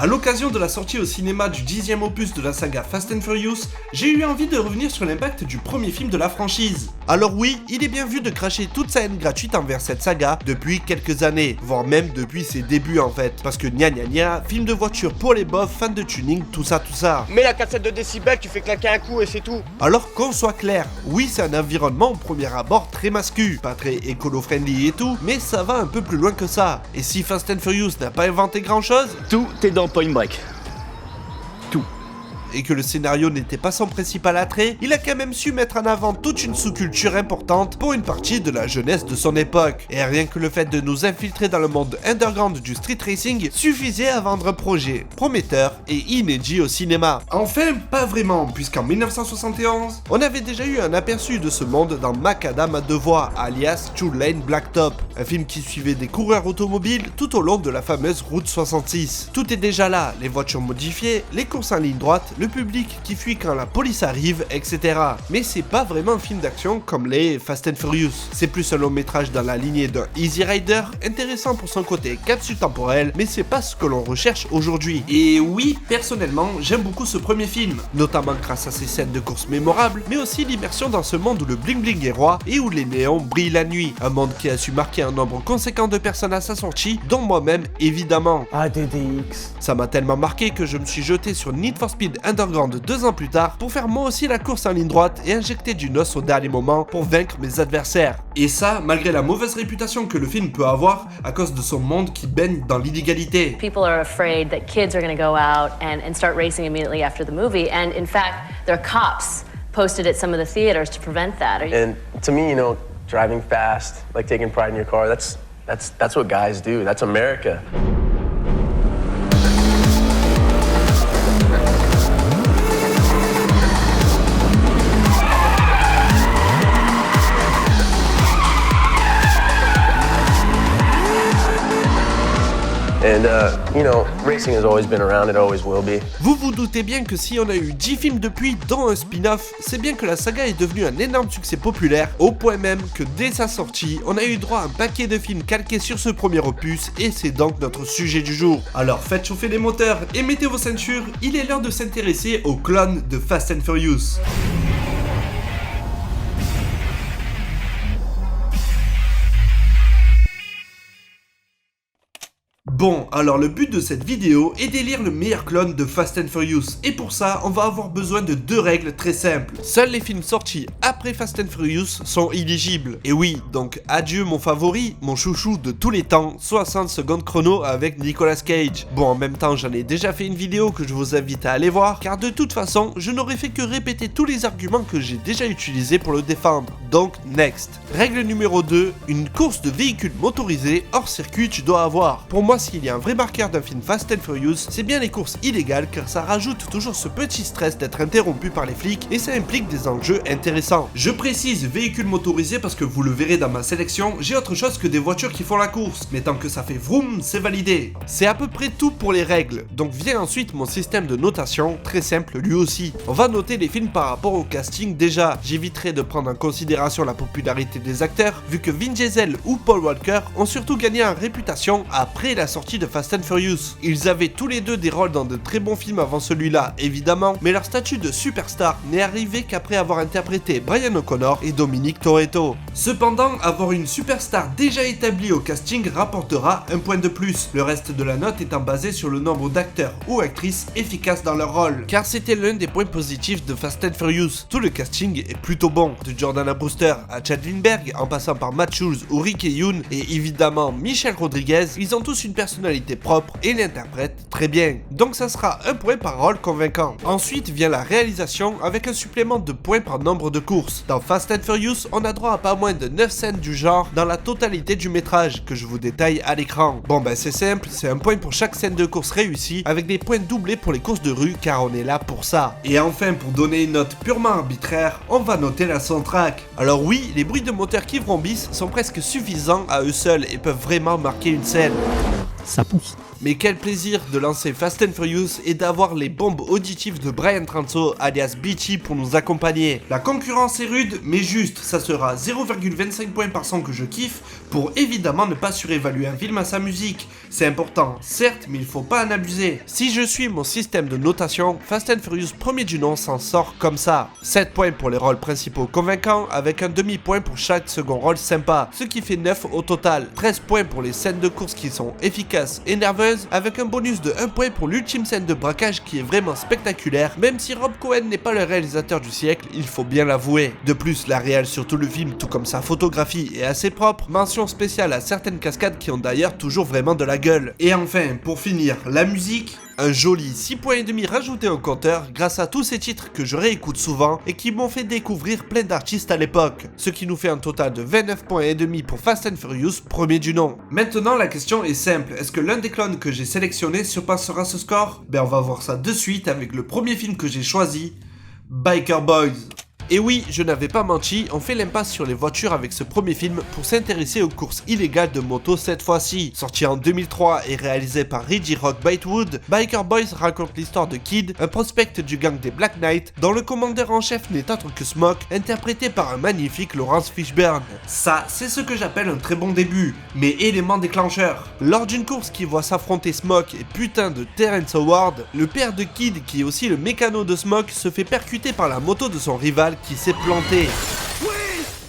À l'occasion de la sortie au cinéma du 10e opus de la saga Fast and Furious, j'ai eu envie de revenir sur l'impact du premier film de la franchise. Alors oui, il est bien vu de cracher toute sa haine gratuite envers cette saga depuis quelques années, voire même depuis ses débuts en fait, parce que gna gna gna, film de voiture pour les bofs, fans de tuning, tout ça. Mets la cassette de décibels, tu fais claquer un coup et c'est tout. Alors qu'on soit clair, oui c'est un environnement au premier abord très mascu, pas très écolo-friendly et tout, mais ça va un peu plus loin que ça. Et si Fast and Furious n'a pas inventé grand chose, tout est dans Point Break. Tout. Et que le scénario n'était pas son principal attrait, il a quand même su mettre en avant toute une sous-culture importante pour une partie de la jeunesse de son époque. Et rien que le fait de nous infiltrer dans le monde underground du street racing suffisait à vendre un projet prometteur et inédit au cinéma. Enfin, pas vraiment, puisqu'en 1971, on avait déjà eu un aperçu de ce monde dans Macadam à deux voies, alias Two Lane Blacktop, un film qui suivait des coureurs automobiles tout au long de la fameuse route 66. Tout est déjà là, les voitures modifiées, les courses en ligne droite, le public qui fuit quand la police arrive, etc. Mais c'est pas vraiment un film d'action comme les Fast and Furious. C'est plus un long métrage dans la lignée d'un Easy Rider, intéressant pour son côté capsule temporelle, mais c'est pas ce que l'on recherche aujourd'hui. Et oui, personnellement, j'aime beaucoup ce premier film, notamment grâce à ses scènes de course mémorables, mais aussi l'immersion dans ce monde où le bling bling est roi et où les néons brillent la nuit. Un monde qui a su marquer un nombre conséquent de personnes à sa sortie, dont moi-même évidemment. ATTX. Ça m'a tellement marqué que je me suis jeté sur Need for Speed Underground 2 ans plus tard pour faire moi aussi la course en ligne droite et injecter du nos au dernier moment pour vaincre mes adversaires. Et ça, malgré la mauvaise réputation que le film peut avoir à cause de son monde qui baigne dans l'illégalité. People are afraid that kids are going to go out and start racing immediately after the movie, and in fact, their cops posted at some of the theaters to prevent that. And to me, you know, driving fast, like taking pride in your car, that's what guys do. That's America. And, you know, racing has always been around, it always will be. Vous vous doutez bien que si on a eu 10 films depuis, dont un spin-off, c'est bien que la saga est devenue un énorme succès populaire, au point même que dès sa sortie, on a eu droit à un paquet de films calqués sur ce premier opus, et c'est donc notre sujet du jour. Alors faites chauffer les moteurs et mettez vos ceintures, il est l'heure de s'intéresser aux clones de Fast and Furious. Bon, alors le but de cette vidéo est d'élire le meilleur clone de Fast and Furious, et pour ça, on va avoir besoin de deux règles très simples. Seuls les films sortis après Fast and Furious sont éligibles. Et oui, donc adieu mon favori, mon chouchou de tous les temps, 60 secondes chrono avec Nicolas Cage. Bon, en même temps, j'en ai déjà fait une vidéo que je vous invite à aller voir, car de toute façon, je n'aurais fait que répéter tous les arguments que j'ai déjà utilisés pour le défendre. Donc, next. Règle numéro 2, une course de véhicule motorisé hors circuit tu dois avoir. Pour moi, s'il y a un vrai marqueur d'un film Fast and Furious, c'est bien les courses illégales car ça rajoute toujours ce petit stress d'être interrompu par les flics et ça implique des enjeux intéressants. Je précise véhicule motorisé parce que vous le verrez dans ma sélection, j'ai autre chose que des voitures qui font la course, mais tant que ça fait vroom, c'est validé. C'est à peu près tout pour les règles, donc vient ensuite mon système de notation, très simple lui aussi. On va noter les films par rapport au casting déjà, j'éviterai de prendre en considération la popularité des acteurs, vu que Vin Diesel ou Paul Walker ont surtout gagné en réputation après la sortie de Fast and Furious. Ils avaient tous les deux des rôles dans de très bons films avant celui-là, évidemment, mais leur statut de superstar n'est arrivé qu'après avoir interprété Brian O'Connor et Dominic Toretto. Cependant, avoir une superstar déjà établie au casting rapportera un point de plus, le reste de la note étant basé sur le nombre d'acteurs ou actrices efficaces dans leur rôle, car c'était l'un des points positifs de Fast and Furious. Tout le casting est plutôt bon, de Jordana Brewster à Chad Lindbergh, en passant par Matt Schulze ou Rick Yoon, et évidemment Michelle Rodriguez, ils ont tous une personnalité propre et l'interprètent très bien. Donc ça sera un point par rôle convaincant. Ensuite vient la réalisation avec un supplément de points par nombre de courses. Dans Fast and Furious, on a droit à pas moins de 9 scènes du genre dans la totalité du métrage, que je vous détaille à l'écran. Bon ben c'est simple, c'est un point pour chaque scène de course réussie, avec des points doublés pour les courses de rue, car on est là pour ça. Et enfin, pour donner une note purement arbitraire, on va noter la soundtrack. Alors oui, les bruits de moteur qui vrombissent sont presque suffisants à eux seuls et peuvent vraiment marquer une scène. Ça pousse. Mais quel plaisir de lancer Fast and Furious et d'avoir les bombes auditives de Brian Transo alias Beachy pour nous accompagner. La concurrence est rude, mais juste, ça sera 0,25 points par son que je kiffe pour évidemment ne pas surévaluer un film à sa musique. C'est important, certes, mais il faut pas en abuser. Si je suis mon système de notation, Fast and Furious premier du nom s'en sort comme ça. 7 points pour les rôles principaux convaincants, avec un demi-point pour chaque second rôle sympa, ce qui fait 9 au total. 13 points pour les scènes de course qui sont efficaces et nerveuses, avec un bonus de 1 point pour l'ultime scène de braquage qui est vraiment spectaculaire, même si Rob Cohen n'est pas le réalisateur du siècle, il faut bien l'avouer. De plus, la réal sur tout le film, tout comme sa photographie, est assez propre, mention spéciale à certaines cascades qui ont d'ailleurs toujours vraiment de la gueule. Et enfin, pour finir, la musique, un joli 6,5 points rajouté au compteur grâce à tous ces titres que je réécoute souvent et qui m'ont fait découvrir plein d'artistes à l'époque, ce qui nous fait un total de 29,5 points pour Fast and Furious premier du nom. Maintenant la question est simple, est-ce que l'un des clones que j'ai sélectionné surpassera ce score? Ben on va voir ça de suite avec le premier film que j'ai choisi, Biker Boys. Et oui, je n'avais pas menti, on fait l'impasse sur les voitures avec ce premier film pour s'intéresser aux courses illégales de moto cette fois-ci. Sorti en 2003 et réalisé par Reggie Rock Batewood, Biker Boys raconte l'histoire de Kid, un prospect du gang des Black Knight, dont le commandeur en chef n'est autre que Smoke, interprété par un magnifique Laurence Fishburne. Ça, c'est ce que j'appelle un très bon début, mais élément déclencheur. Lors d'une course qui voit s'affronter Smoke et putain de Terrence Howard, le père de Kid, qui est aussi le mécano de Smoke, se fait percuter par la moto de son rival qui s'est planté.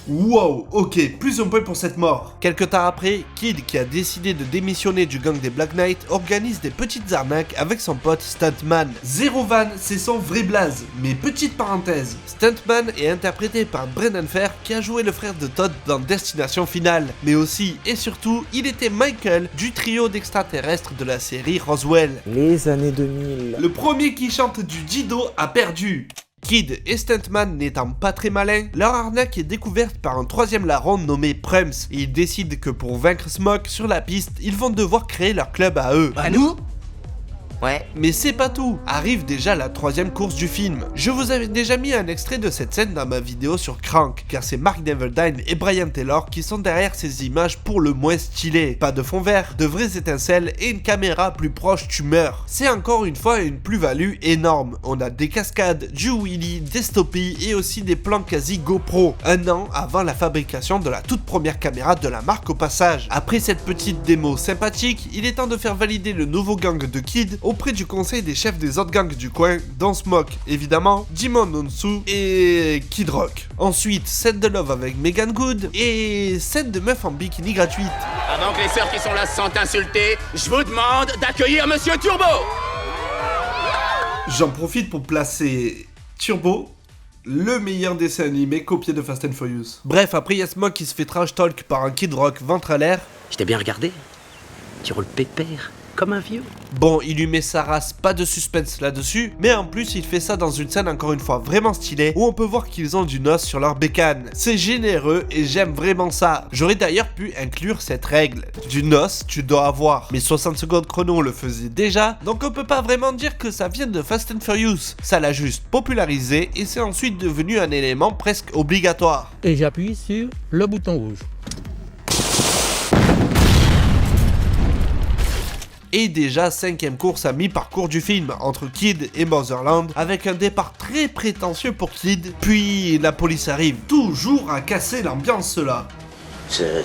Wow, ok, plus un point pour cette mort. Quelque temps après, Kid, qui a décidé de démissionner du gang des Black Knight, organise des petites arnaques avec son pote Stuntman. Zero Van, c'est son vrai blaze, mais petite parenthèse, Stuntman est interprété par Brendan Fair qui a joué le frère de Todd dans Destination Finale, mais aussi et surtout, il était Michael du trio d'extraterrestres de la série Roswell. Les années 2000. Le premier qui chante du Dido a perdu. Kid et Stuntman n'étant pas très malins, leur arnaque est découverte par un troisième larron nommé Prums, et ils décident que pour vaincre Smoke sur la piste, ils vont devoir créer leur club à eux. À nous? Ouais. Mais c'est pas tout, arrive déjà la troisième course du film. Je vous avais déjà mis un extrait de cette scène dans ma vidéo sur Crank, car c'est Mark Neverdine et Brian Taylor qui sont derrière ces images pour le moins stylées. Pas de fond vert, de vraies étincelles et une caméra plus proche tu meurs. C'est encore une fois une plus-value énorme. On a des cascades, du wheelie, des stoppies et aussi des plans quasi GoPro, un an avant la fabrication de la toute première caméra de la marque au passage. Après cette petite démo sympathique, il est temps de faire valider le nouveau gang de Kid auprès du conseil des chefs des autres gangs du coin, dont Smoke, évidemment, Jimon Onsu et Kid Rock. Ensuite, scène de love avec Megan Good et scène de meuf en bikini gratuite. Avant que les sœurs qui sont là se sentent insultées, je vous demande d'accueillir Monsieur Turbo. J'en profite pour placer Turbo, le meilleur dessin animé copié de Fast and Furious. Bref, après y'a Smoke qui se fait trash talk par un Kid Rock ventre à l'air. Je t'ai bien regardé. Tu roules pépère. Comme un vieux. Bon, il lui met sa race, pas de suspense là-dessus, mais en plus il fait ça dans une scène encore une fois vraiment stylée, où on peut voir qu'ils ont du noce sur leur bécane. C'est généreux et j'aime vraiment ça. J'aurais d'ailleurs pu inclure cette règle. Du noce, tu dois avoir. Mais 60 secondes chrono le faisait déjà, donc on peut pas vraiment dire que ça vient de Fast and Furious. Ça l'a juste popularisé et c'est ensuite devenu un élément presque obligatoire. Et j'appuie sur le bouton rouge. Et déjà 5ème course à mi-parcours du film, entre Kid et Motherland, avec un départ très prétentieux pour Kid, puis la police arrive, toujours à casser l'ambiance là. C'est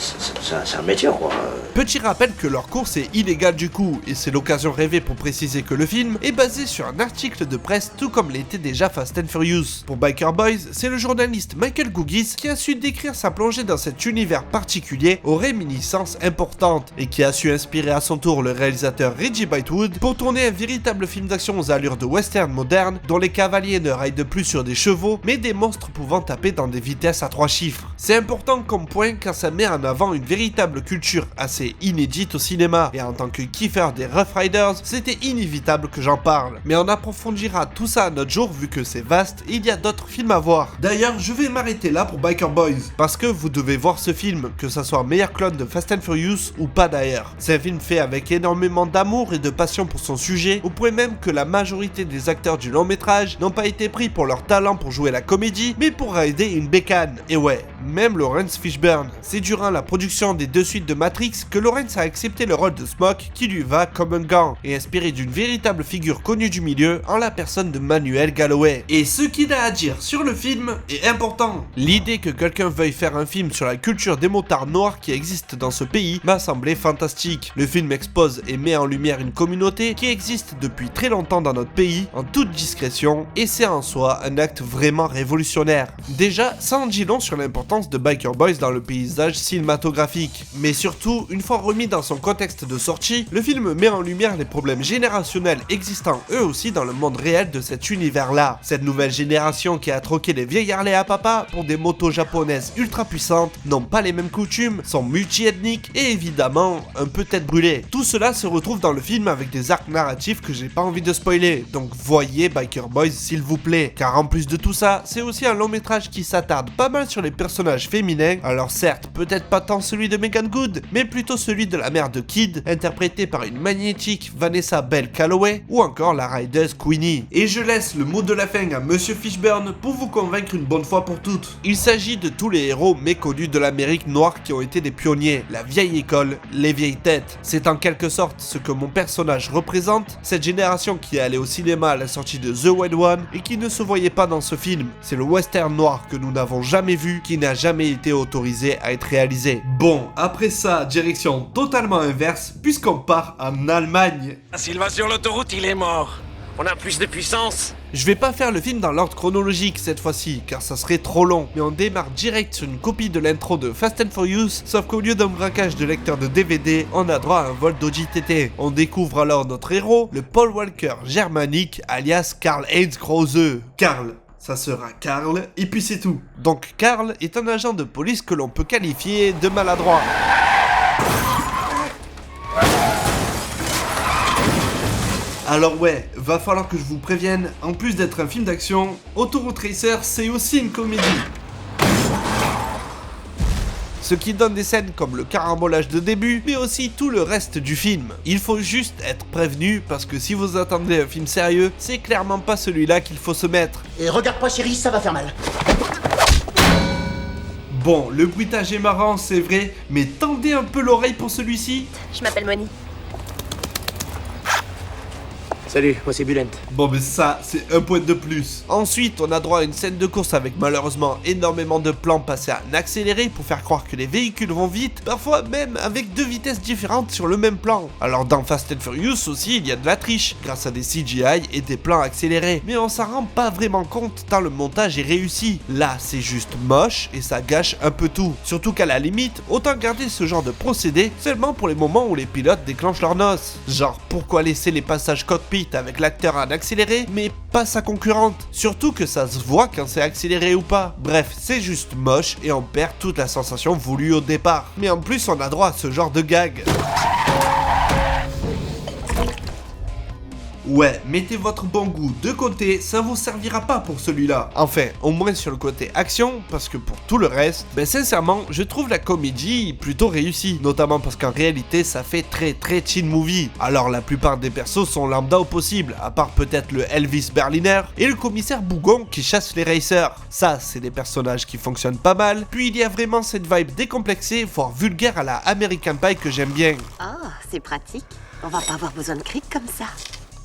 un métier quoi. Petit rappel que leur course est illégale du coup, et c'est l'occasion rêvée pour préciser que le film est basé sur un article de presse tout comme l'était déjà Fast and Furious. Pour Biker Boys, c'est le journaliste Michael Gougis qui a su décrire sa plongée dans cet univers particulier aux réminiscences importantes, et qui a su inspirer à son tour le réalisateur Reggie Batewood pour tourner un véritable film d'action aux allures de western moderne, dont les cavaliers ne raillent de plus sur des chevaux, mais des monstres pouvant taper dans des vitesses à 3 chiffres. C'est important comme point car ça met en avant une véritable culture assez inédite au cinéma, et en tant que kiffeur des Rough Riders, c'était inévitable que j'en parle. Mais on approfondira tout ça un autre jour vu que c'est vaste et il y a d'autres films à voir. D'ailleurs, je vais m'arrêter là pour Biker Boys, parce que vous devez voir ce film, que ça soit meilleur clone de Fast and Furious ou pas d'ailleurs. C'est un film fait avec énormément d'amour et de passion pour son sujet, au point même que la majorité des acteurs du long métrage n'ont pas été pris pour leur talent pour jouer la comédie, mais pour rider une bécane. Et ouais, même Laurence Fishburne. C'est durant la production des 2 suites de Matrix que Lawrence a accepté le rôle de Smoke qui lui va comme un gant, et inspiré d'une véritable figure connue du milieu en la personne de Manuel Galloway. Et ce qu'il a à dire sur le film est important. L'idée que quelqu'un veuille faire un film sur la culture des motards noirs qui existe dans ce pays m'a semblé fantastique. Le film expose et met en lumière une communauté qui existe depuis très longtemps dans notre pays, en toute discrétion, et c'est en soi un acte vraiment révolutionnaire. Déjà, ça en dit long sur l'importance de Biker Boys dans le paysage cinématographique. Mais surtout, une fois remis dans son contexte de sortie, le film met en lumière les problèmes générationnels existant eux aussi dans le monde réel de cet univers-là. Cette nouvelle génération qui a troqué les vieilles Harley à papa pour des motos japonaises ultra puissantes, n'ont pas les mêmes coutumes, sont multi-ethniques et évidemment un peu tête brûlée. Tout cela se retrouve dans le film avec des arcs narratifs que j'ai pas envie de spoiler, donc voyez Biker Boys s'il vous plaît. Car en plus de tout ça, c'est aussi un long métrage qui s'attarde pas mal sur les personnages féminins, alors certes peut-être pas tant celui de Megan Good, mais plutôt celui de la mère de Kid, interprétée par une magnétique Vanessa Bell Calloway, ou encore la rideuse Queenie. Et je laisse le mot de la fin à Monsieur Fishburne pour vous convaincre une bonne fois pour toutes. Il s'agit de tous les héros méconnus de l'Amérique noire qui ont été des pionniers, la vieille école, les vieilles têtes. C'est en quelque sorte ce que mon personnage représente, cette génération qui est allée au cinéma à la sortie de The Wild One et qui ne se voyait pas dans ce film. C'est le western noir que nous n'avons jamais vu, qui n'a jamais été autorisé à être réalisé. Bon, après ça, direction totalement inverse, puisqu'on part en Allemagne. S'il va sur l'autoroute, il est mort. On a plus de puissance. Je vais pas faire le film dans l'ordre chronologique cette fois-ci, car ça serait trop long, mais on démarre direct sur une copie de l'intro de Fast and Furious, sauf qu'au lieu d'un braquage de lecteur de DVD, on a droit à un vol d'Audi TT. On découvre alors notre héros, le Paul Walker germanique, alias Karl-Heinz Krause. Karl. Ça sera Karl, et puis c'est tout. Donc Karl est un agent de police que l'on peut qualifier de maladroit. Alors ouais, va falloir que je vous prévienne, en plus d'être un film d'action, Autoroute Racer c'est aussi une comédie. Ce qui donne des scènes comme le carambolage de début, mais aussi tout le reste du film. Il faut juste être prévenu, parce que si vous attendez un film sérieux, c'est clairement pas celui-là qu'il faut se mettre. Et regarde pas chérie, ça va faire mal. Bon, le bruitage est marrant, c'est vrai, mais tendez un peu l'oreille pour celui-ci. Je m'appelle Moni. Salut, moi c'est Bulent. Bon mais ça, c'est un point de plus. Ensuite, on a droit à une scène de course avec malheureusement énormément de plans passés à un accéléré pour faire croire que les véhicules vont vite, parfois même avec 2 vitesses différentes sur le même plan. Alors dans Fast and Furious aussi, il y a de la triche, grâce à des CGI et des plans accélérés, mais on s'en rend pas vraiment compte tant le montage est réussi. Là, c'est juste moche et ça gâche un peu tout. Surtout qu'à la limite, autant garder ce genre de procédé seulement pour les moments où les pilotes déclenchent leurs noces. Genre, pourquoi laisser les passages cockpit avec l'acteur en accéléré, mais pas sa concurrente. Surtout que ça se voit quand c'est accéléré ou pas. Bref, c'est juste moche et on perd toute la sensation voulue au départ. Mais en plus, on a droit à ce genre de gag. Ouais, mettez votre bon goût de côté, ça vous servira pas pour celui-là. Enfin, au moins sur le côté action, parce que pour tout le reste, ben sincèrement, je trouve la comédie plutôt réussie. Notamment parce qu'en réalité, ça fait très teen movie. Alors la plupart des persos sont lambda au possible, à part peut-être le Elvis Berliner et le commissaire Bougon qui chasse les racers. Ça, c'est des personnages qui fonctionnent pas mal. Puis il y a vraiment cette vibe décomplexée, voire vulgaire à la American Pie que j'aime bien. Oh, c'est pratique. On va pas avoir besoin de cric comme ça.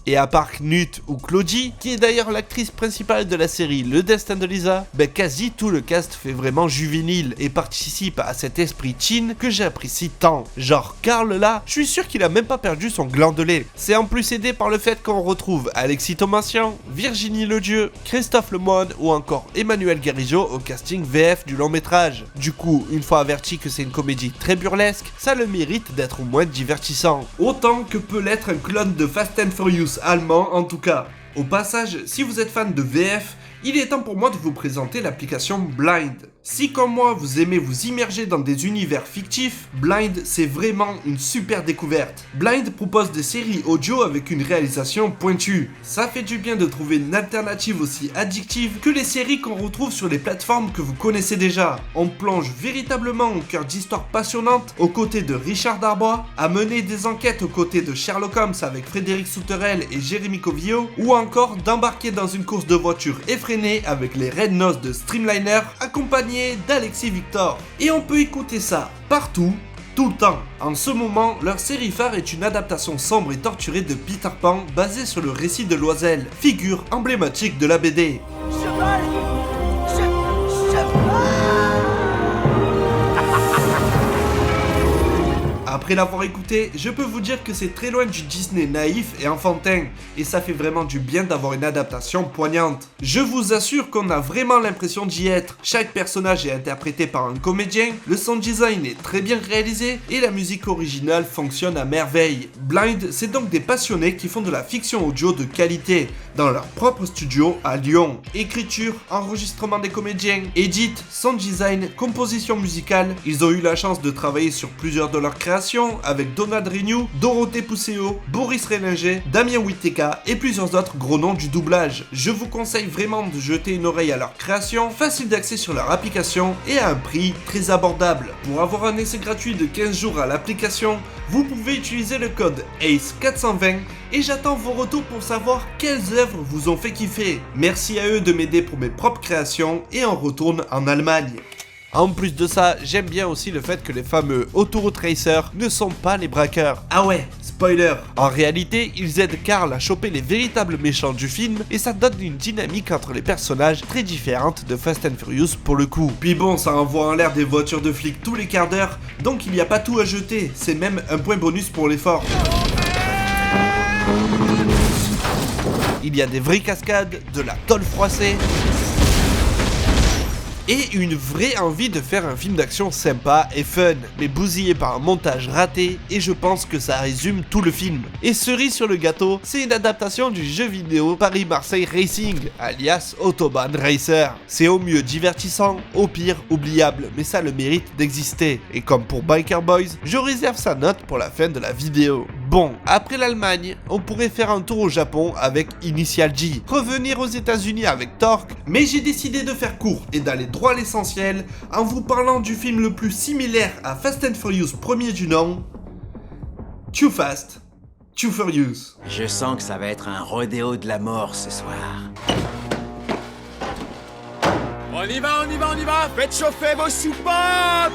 Et à part Knut ou Claudie, qui est d'ailleurs l'actrice principale de la série Le Destin de Lisa, ben quasi tout le cast fait vraiment juvénile et participe à cet esprit teen que j'apprécie tant. Genre Karl là, je suis sûr qu'il a même pas perdu son gland de lait. C'est en plus aidé par le fait qu'on retrouve Alexis Thomasian, Virginie Ledieu, Christophe Lemoine ou encore Emmanuel Guérigeau au casting VF du long métrage. Du coup, une fois averti que c'est une comédie très burlesque, ça le mérite d'être au moins divertissant. Autant que peut l'être un clone de Fast and Furious allemand en tout cas. Au passage, si vous êtes fan de VF, il est temps pour moi de vous présenter l'application Blind. Si comme moi vous aimez vous immerger dans des univers fictifs, Blind c'est vraiment une super découverte. Blind propose des séries audio avec une réalisation pointue. Ça fait du bien de trouver une alternative aussi addictive que les séries qu'on retrouve sur les plateformes que vous connaissez déjà. On plonge véritablement au cœur d'histoires passionnantes aux côtés de Richard Darbois, à mener des enquêtes aux côtés de Sherlock Holmes avec Frédéric Souterel et Jérémy Covillo, ou encore d'embarquer dans une course de voiture effrénée avec les Red Nose de Streamliner, accompagnés accompagné d'Alexis Victor. Et on peut écouter ça partout, tout le temps. En ce moment, leur série phare est une adaptation sombre et torturée de Peter Pan basée sur le récit de Loisel, figure emblématique de la BD. Après l'avoir écouté, je peux vous dire que c'est très loin du Disney naïf et enfantin, et ça fait vraiment du bien d'avoir une adaptation poignante. Je vous assure qu'on a vraiment l'impression d'y être. Chaque personnage est interprété par un comédien, le sound design est très bien réalisé, et la musique originale fonctionne à merveille. Blind, c'est donc des passionnés qui font de la fiction audio de qualité, dans leur propre studio à Lyon. Écriture, enregistrement des comédiens, edit, sound design, composition musicale, ils ont eu la chance de travailler sur plusieurs de leurs créations, avec Donald Renew, Dorothée Pousseau, Boris Rélinger, Damien Witeka et plusieurs autres gros noms du doublage. Je vous conseille vraiment de jeter une oreille à leur création, facile d'accès sur leur application et à un prix très abordable. Pour avoir un essai gratuit de 15 jours à l'application, vous pouvez utiliser le code ACE420 et j'attends vos retours pour savoir quelles œuvres vous ont fait kiffer. Merci à eux de m'aider pour mes propres créations et on retourne en Allemagne. En plus de ça, j'aime bien aussi le fait que les fameux autoroute racers ne sont pas les braqueurs. Ah ouais, spoiler. En réalité, ils aident Carl à choper les véritables méchants du film et ça donne une dynamique entre les personnages très différente de Fast and Furious pour le coup. Puis bon, ça envoie en l'air des voitures de flics tous les quarts d'heure, donc il n'y a pas tout à jeter, c'est même un point bonus pour l'effort. Il y a des vraies cascades, de la tôle froissée et une vraie envie de faire un film d'action sympa et fun, mais bousillé par un montage raté, et je pense que ça résume tout le film. Et cerise sur le gâteau, c'est une adaptation du jeu vidéo Paris-Marseille Racing, alias Autobahn Racer. C'est au mieux divertissant, au pire oubliable, mais ça a le mérite d'exister. Et comme pour Biker Boys, je réserve sa note pour la fin de la vidéo. Bon, après l'Allemagne, on pourrait faire un tour au Japon avec Initial D, revenir aux États-Unis avec Torque, mais j'ai décidé de faire court et d'aller droit à l'essentiel en vous parlant du film le plus similaire à Fast and Furious premier du nom, Too Fast, Too Furious. Je sens que ça va être un rodéo de la mort ce soir. On y va, on y va, on y va. Faites chauffer vos soupapes.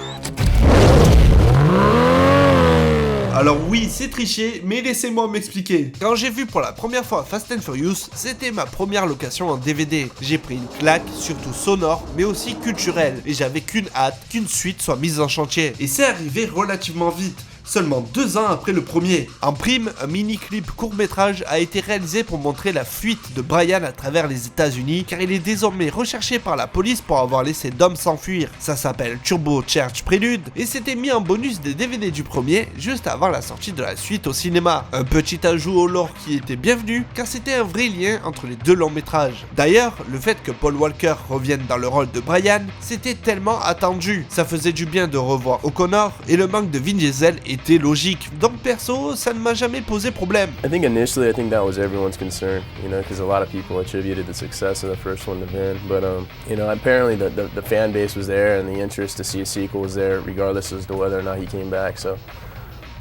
Alors oui, c'est triché, mais laissez-moi m'expliquer. Quand j'ai vu pour la première fois Fast and Furious, c'était ma première location en DVD. J'ai pris une claque, surtout sonore, mais aussi culturelle, et j'avais qu'une hâte qu'une suite soit mise en chantier. Et c'est arrivé relativement vite. Seulement 2 ans après le premier. En prime, un mini-clip court-métrage a été réalisé pour montrer la fuite de Brian à travers les États-Unis, car il est désormais recherché par la police pour avoir laissé Dom s'enfuir. Ça s'appelle Turbo Church Prelude, et c'était mis en bonus des DVD du premier, juste avant la sortie de la suite au cinéma. Un petit ajout au lore qui était bienvenu, car c'était un vrai lien entre les deux longs métrages. D'ailleurs, le fait que Paul Walker revienne dans le rôle de Brian, c'était tellement attendu. Ça faisait du bien de revoir O'Connor, et le manque de Vin Diesel était logique. Donc perso, ça ne m'a jamais posé problème. I think initially, I think that was everyone's concern, you know, because a lot of people attributed the success of the first one to Vin. But, you know, apparently the fan base was there and the interest to see a sequel was there, regardless as to whether or not he came back. So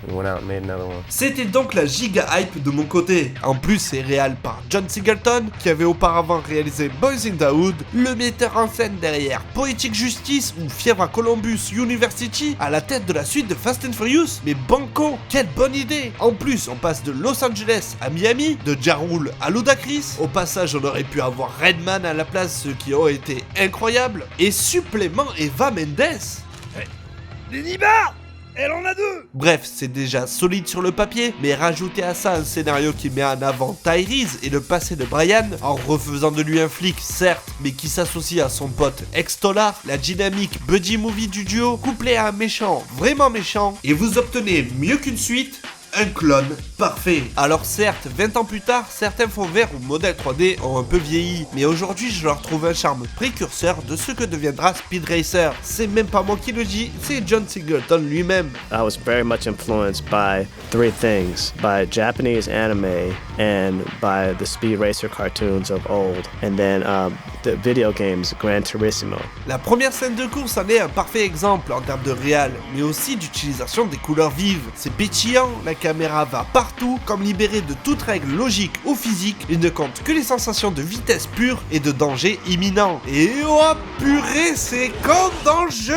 we went out and made another one. C'était donc la giga hype de mon côté. En plus, c'est réal par John Singleton, qui avait auparavant réalisé Boys in the Hood, le metteur en scène derrière Poetic Justice ou Fièvre à Columbus University, à la tête de la suite de Fast and Furious. Mais banco, quelle bonne idée! En plus, on passe de Los Angeles à Miami, de Ja Rule à Ludacris. Au passage, on aurait pu avoir Redman à la place, ce qui aurait été incroyable. Et supplément Eva Mendes. Elle en a 2! Bref, c'est déjà solide sur le papier, mais rajoutez à ça un scénario qui met en avant Tyrese et le passé de Brian, en refaisant de lui un flic, certes, mais qui s'associe à son pote Ex-Tolar, la dynamique buddy movie du duo, couplée à un méchant, vraiment méchant, et vous obtenez mieux qu'une suite, un clone parfait. Alors certes, 20 ans plus tard, certains fonds verts ou modèles 3D ont un peu vieilli, mais aujourd'hui je leur trouve un charme précurseur de ce que deviendra Speed Racer. C'est même pas moi qui le dis, c'est John Singleton lui-même. I was very much influenced by 3 things, by Japanese anime and by the Speed Racer cartoons of old, and then the video games Gran Turismo. La première scène de course en est un parfait exemple en termes de réal, mais aussi d'utilisation des couleurs vives. C'est pétillant, la caméra va partout, comme libéré de toute règle logique ou physique, il ne compte que les sensations de vitesse pure et de danger imminent. Et oh purée, c'est comme dans le jeu!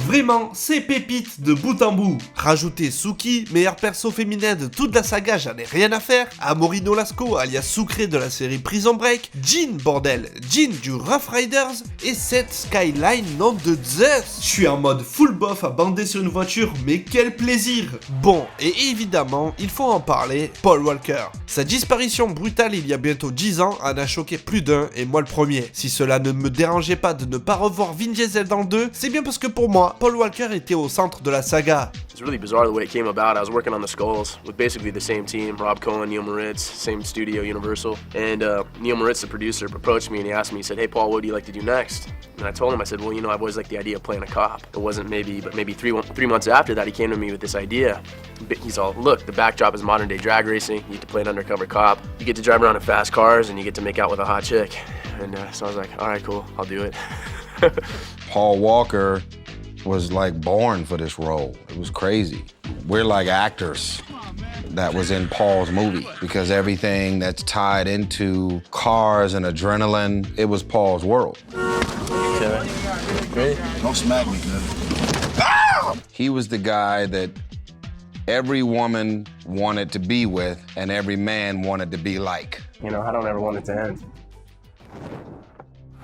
Vraiment, c'est pépite de bout en bout. Rajouter Suki, meilleure perso féminin de toute la saga, j'en ai rien à faire. Amaury Nolasco, alias Sucré de la série Prison Break. Jean, bordel, Jean du Rough Riders. Et cette Skyline, nom de Zeus. Je suis en mode full buff à bander sur une voiture, mais quel plaisir. Bon, et évidemment, il faut en parler, Paul Walker. Sa disparition brutale il y a bientôt 10 ans en a choqué plus d'un, et moi le premier. Si cela ne me dérangeait pas de ne pas revoir Vin Diesel dans le 2, c'est bien parce que pour moi, Paul Walker était au centre de la saga. It's really bizarre the way it came about. I was working on the Skulls with basically the same team, Rob Cohen, Neil Moritz, same studio, Universal. And Neil Moritz, the producer, approached me and he asked me, he said, "Hey Paul, what do you like to do next?" And I told him, I said, well, you know, I've always liked the idea of playing a cop. It wasn't maybe, but maybe three months after that, he came to me with this idea. He's all, look, the backdrop is modern day drag racing. You get to play an undercover cop. You get to drive around in fast cars and you get to make out with a hot chick. And so I was like, all right, cool, I'll do it. Paul Walker was like born for this role. It was crazy. We're like actors that was in Paul's movie because everything that's tied into cars and adrenaline, it was Paul's world. Okay. Great. Don't smack me, man. He was the guy that every woman wanted to be with and every man wanted to be like. You know, I don't ever want it to end.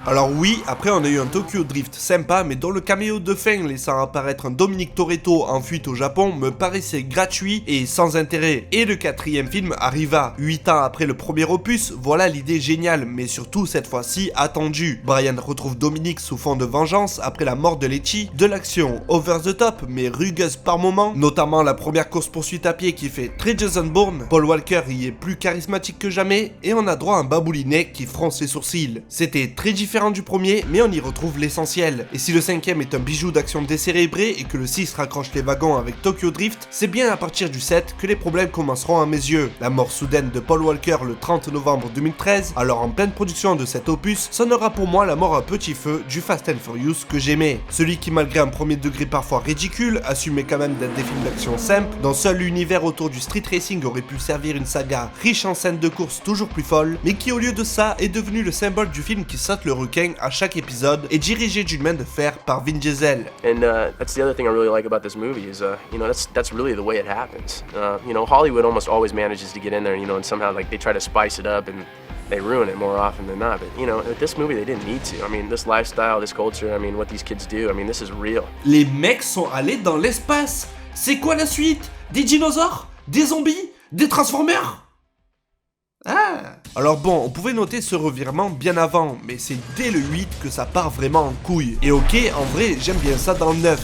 Alors oui, après on a eu un Tokyo Drift sympa, mais dont le caméo de fin laissant apparaître un Dominic Toretto en fuite au Japon me paraissait gratuit et sans intérêt. Et le quatrième film arriva. 8 ans après le premier opus, voilà l'idée géniale, mais surtout cette fois-ci attendue. Brian retrouve Dominic sous fond de vengeance après la mort de Letty, de l'action over the top mais rugueuse par moments, notamment la première course-poursuite à pied qui fait très Jason Bourne. Paul Walker y est plus charismatique que jamais et on a droit à un baboulinet qui fronce les sourcils. C'était très différent du premier, mais on y retrouve l'essentiel. Et si le cinquième est un bijou d'action décérébré et que le 6 raccroche les wagons avec Tokyo Drift, c'est bien à partir du 7 que les problèmes commenceront à mes yeux. La mort soudaine de Paul Walker le 30 novembre 2013, alors en pleine production de cet opus, sonnera pour moi la mort à petit feu du Fast and Furious que j'aimais. Celui qui, malgré un premier degré parfois ridicule, assumait quand même d'être des films d'action simples, dont seul l'univers autour du street racing aurait pu servir une saga riche en scènes de course toujours plus folles, mais qui au lieu de ça est devenu le symbole du film qui saute le requin à chaque épisode et dirigé d'une main de fer par Vin Diesel. And that's the other thing I really like about this movie is, you know, that's really the way it happens. You know, Hollywood almost always manages to get in there, you know, and somehow like they try to spice it up and they ruin it more often than not. But you know, with this movie they didn't need to. I mean, this lifestyle, this culture, I mean, what these kids do, I mean, this is real. Les mecs sont allés dans l'espace. C'est quoi la suite? Des dinosaures? Des zombies? Des Transformers? Ah. Alors bon, on pouvait noter ce revirement bien avant, mais c'est dès le 8 que ça part vraiment en couille. Et ok, en vrai, j'aime bien ça dans le 9.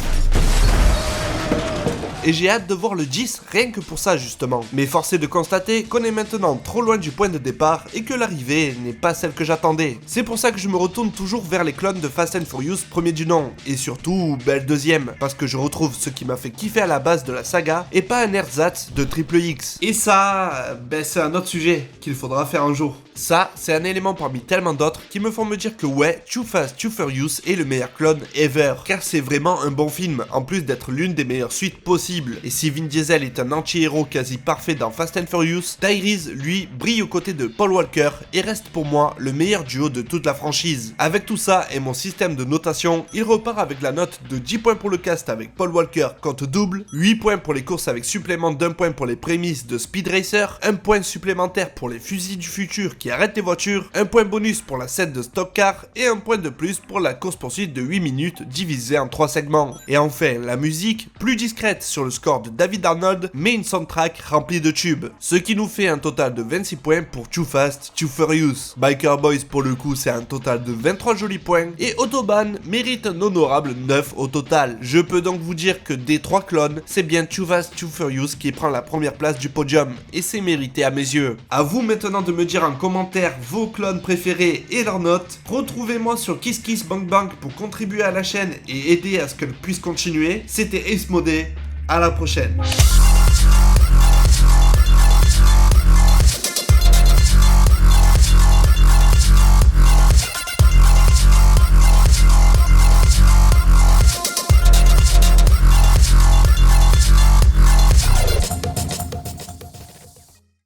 Et j'ai hâte de voir le 10 rien que pour ça justement. Mais force est de constater qu'on est maintenant trop loin du point de départ et que l'arrivée n'est pas celle que j'attendais. C'est pour ça que je me retourne toujours vers les clones de Fast and Furious premier du nom. Et surtout, le deuxième, parce que je retrouve ce qui m'a fait kiffer à la base de la saga et pas un ersatz de Triple X. Et ça, c'est un autre sujet qu'il faudra faire un jour. Ça, c'est un élément parmi tellement d'autres qui me font me dire que ouais, Too Fast, Too Furious est le meilleur clone ever. Car c'est vraiment un bon film, en plus d'être l'une des meilleures suites possibles. Et si Vin Diesel est un anti-héros quasi parfait dans Fast and Furious, Tyrese, lui, brille aux côtés de Paul Walker et reste pour moi le meilleur duo de toute la franchise. Avec tout ça et mon système de notation, il repart avec la note de 10 points pour le cast avec Paul Walker compte double, 8 points pour les courses avec supplément d'1 point pour les prémices de Speed Racer, 1 point supplémentaire pour les fusils du futur qui arrêtent les voitures, 1 point bonus pour la scène de stock car et 1 point de plus pour la course poursuite de 8 minutes divisée en 3 segments. Et enfin, la musique, plus discrète sur le score de David Arnold, mais une soundtrack remplie de tubes. Ce qui nous fait un total de 26 points pour Too Fast, Too Furious. Biker Boys pour le coup c'est un total de 23 jolis points et Autobahn mérite un honorable 9 au total. Je peux donc vous dire que des 3 clones, c'est bien Too Fast, Too Furious qui prend la première place du podium et c'est mérité à mes yeux. À vous maintenant de me dire en commentaire vos clones préférés et leurs notes. Retrouvez-moi sur KissKissBankBank pour contribuer à la chaîne et aider à ce qu'elle puisse continuer. C'était Ace Modé, à la prochaine.